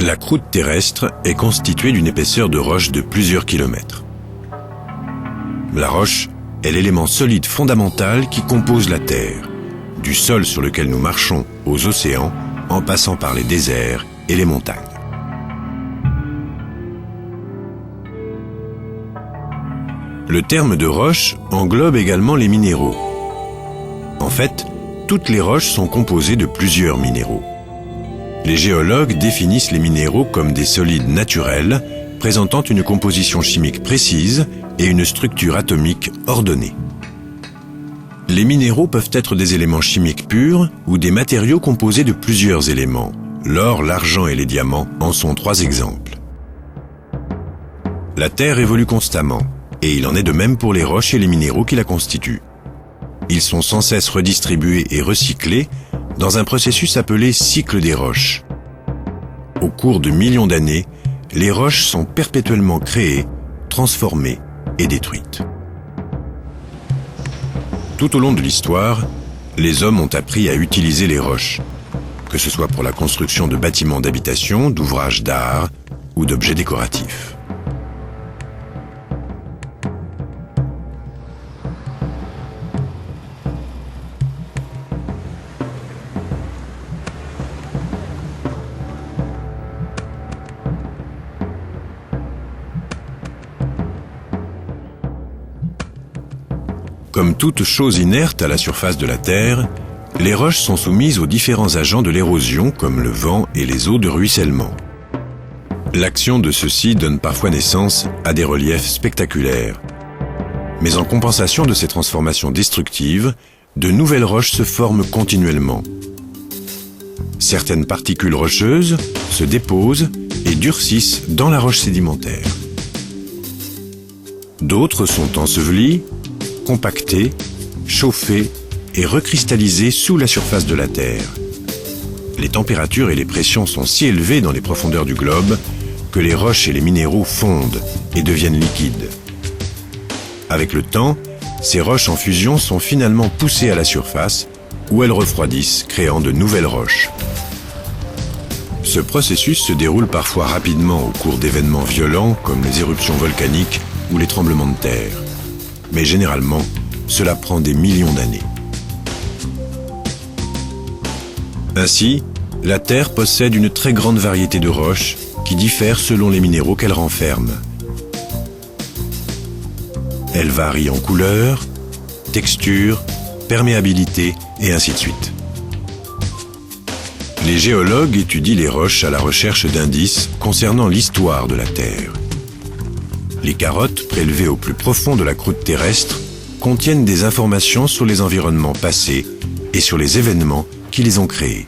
La croûte terrestre est constituée d'une épaisseur de roche de plusieurs kilomètres. La roche est l'élément solide fondamental qui compose la Terre, du sol sur lequel nous marchons aux océans, en passant par les déserts et les montagnes. Le terme de roche englobe également les minéraux. En fait, toutes les roches sont composées de plusieurs minéraux. Les géologues définissent les minéraux comme des solides naturels présentant une composition chimique précise et une structure atomique ordonnée. Les minéraux peuvent être des éléments chimiques purs ou des matériaux composés de plusieurs éléments. L'or, l'argent et les diamants en sont 3 exemples. La Terre évolue constamment, et il en est de même pour les roches et les minéraux qui la constituent. Ils sont sans cesse redistribués et recyclés dans un processus appelé cycle des roches. Au cours de millions d'années, les roches sont perpétuellement créées, transformées et détruites. Tout au long de l'histoire, les hommes ont appris à utiliser les roches, que ce soit pour la construction de bâtiments d'habitation, d'ouvrages d'art ou d'objets décoratifs. Comme toute chose inerte à la surface de la Terre, les roches sont soumises aux différents agents de l'érosion comme le vent et les eaux de ruissellement. L'action de ceux-ci donne parfois naissance à des reliefs spectaculaires. Mais en compensation de ces transformations destructives, de nouvelles roches se forment continuellement. Certaines particules rocheuses se déposent et durcissent dans la roche sédimentaire. D'autres sont ensevelies, compactées, chauffées et recristallisées sous la surface de la Terre. Les températures et les pressions sont si élevées dans les profondeurs du globe que les roches et les minéraux fondent et deviennent liquides. Avec le temps, ces roches en fusion sont finalement poussées à la surface où elles refroidissent, créant de nouvelles roches. Ce processus se déroule parfois rapidement au cours d'événements violents comme les éruptions volcaniques ou les tremblements de terre. Mais généralement, cela prend des millions d'années. Ainsi, la Terre possède une très grande variété de roches qui diffèrent selon les minéraux qu'elle renferme. Elles varient en couleur, texture, perméabilité et ainsi de suite. Les géologues étudient les roches à la recherche d'indices concernant l'histoire de la Terre. Les carottes, prélevées au plus profond de la croûte terrestre, contiennent des informations sur les environnements passés et sur les événements qui les ont créés.